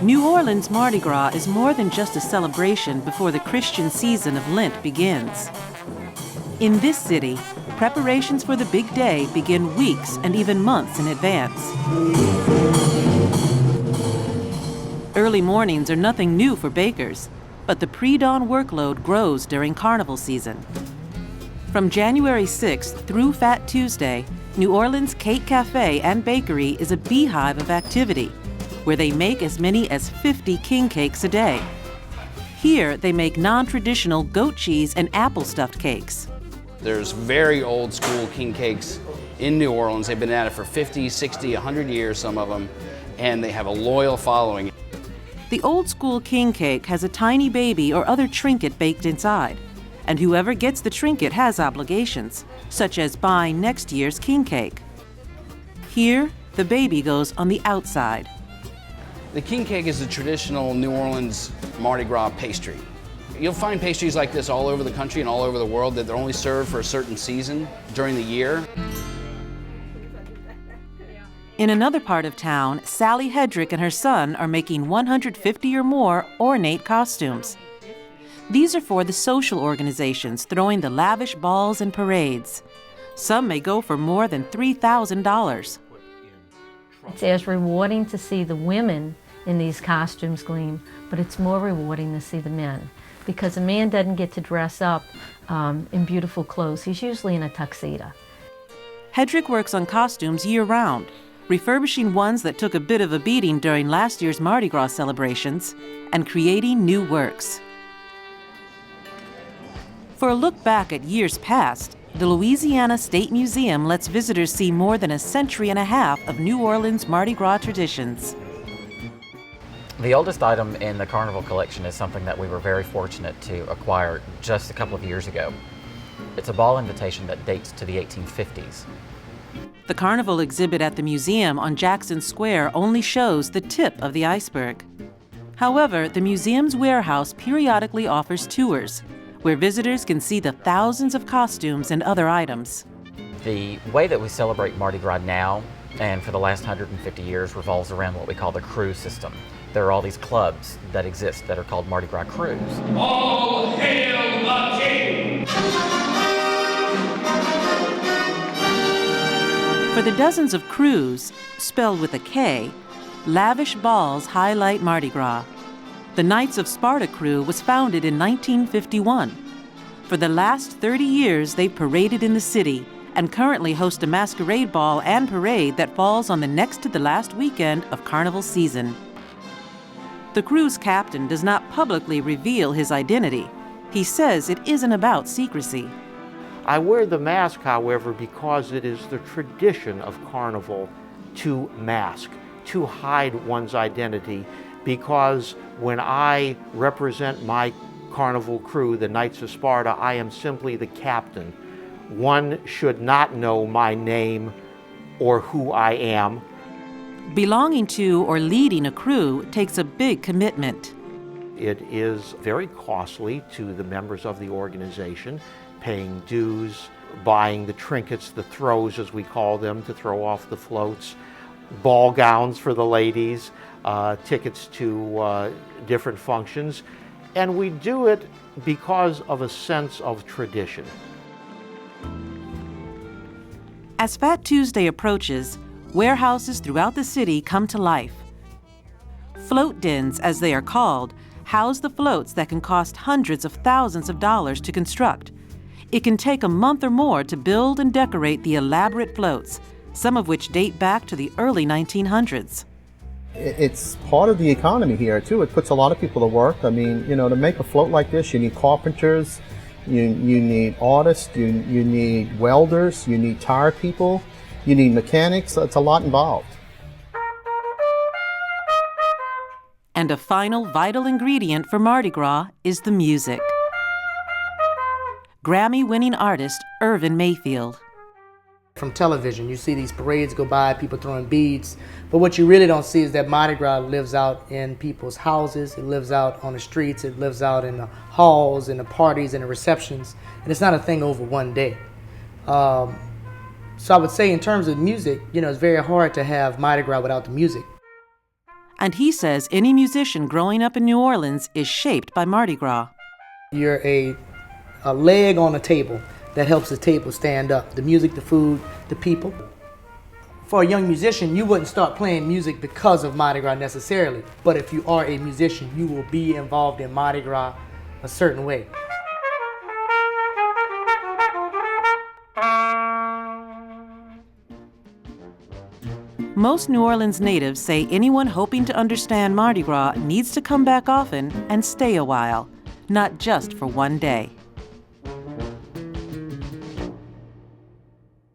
New Orleans Mardi Gras is more than just a celebration before the Christian season of Lent begins. In this city, preparations for the big day begin weeks and even months in advance. Early mornings are nothing new for bakers, but the pre-dawn workload grows during Carnival season. From January 6th through Fat Tuesday, New Orleans Cake Cafe and Bakery is a beehive of activity, where they make as many as 50 king cakes a day. Here, they make non-traditional goat cheese and apple stuffed cakes. There's very old school king cakes in New Orleans. They've been at it for 50, 60, 100 years, some of them, and they have a loyal following. The old school king cake has a tiny baby or other trinket baked inside, and whoever gets the trinket has obligations, such as buying next year's king cake. Here, the baby goes on the outside. The king cake is a traditional New Orleans Mardi Gras pastry. You'll find pastries like this all over the country and all over the world that they're only served for a certain season during the year. In another part of town, Sally Hedrick and her son are making 150 or more ornate costumes. These are for the social organizations throwing the lavish balls and parades. Some may go for more than $3,000. It's as rewarding to see the women in these costumes gleam, but it's more rewarding to see the men, because a man doesn't get to dress up in beautiful clothes. He's usually in a tuxedo. Hedrick works on costumes year-round, refurbishing ones that took a bit of a beating during last year's Mardi Gras celebrations, and creating new works. For a look back at years past, the Louisiana State Museum lets visitors see more than a century and a half of New Orleans Mardi Gras traditions. The oldest item in the Carnival collection is something that we were very fortunate to acquire just a couple of years ago. It's a ball invitation that dates to the 1850s. The Carnival exhibit at the museum on Jackson Square only shows the tip of the iceberg. However, the museum's warehouse periodically offers tours, where visitors can see the thousands of costumes and other items. The way that we celebrate Mardi Gras now, and for the last 150 years, revolves around what we call the crew system. There are all these clubs that exist that are called Mardi Gras crews. All hail the king! For the dozens of crews, spelled with a K, lavish balls highlight Mardi Gras. The Knights of Sparta crew was founded in 1951. For the last 30 years, they've paraded in the city and currently host a masquerade ball and parade that falls on the next to the last weekend of Carnival season. The crew's captain does not publicly reveal his identity. He says it isn't about secrecy. I wear the mask, however, because it is the tradition of Carnival to mask, to hide one's identity, because when I represent my Carnival crew, the Knights of Sparta, I am simply the captain. One should not know my name or who I am. Belonging to or leading a crew takes a big commitment. It is very costly to the members of the organization, paying dues, buying the trinkets, the throws as we call them, to throw off the floats, ball gowns for the ladies, tickets to different functions, and we do it because of a sense of tradition. As Fat Tuesday approaches, warehouses throughout the city come to life. Float dens, as they are called, house the floats that can cost hundreds of thousands of dollars to construct. It can take a month or more to build and decorate the elaborate floats, some of which date back to the early 1900s. It's part of the economy here too. It puts a lot of people to work. I mean, you know, to make a float like this, you need carpenters, you need artists, you need welders, you need tire people, you need mechanics. It's a lot involved. And a final vital ingredient for Mardi Gras is the music. Grammy-winning artist Irvin Mayfield. From television, you see these parades go by, people throwing beads, but what you really don't see is that Mardi Gras lives out in people's houses, it lives out on the streets, it lives out in the halls, in the parties, and the receptions, and it's not a thing over one day. So I would say in terms of music, you know, it's very hard to have Mardi Gras without the music. And he says any musician growing up in New Orleans is shaped by Mardi Gras. You're a leg on a table that helps the table stand up. The music, the food, the people. For a young musician, you wouldn't start playing music because of Mardi Gras necessarily. But if you are a musician, you will be involved in Mardi Gras a certain way. Most New Orleans natives say anyone hoping to understand Mardi Gras needs to come back often and stay a while, not just for one day.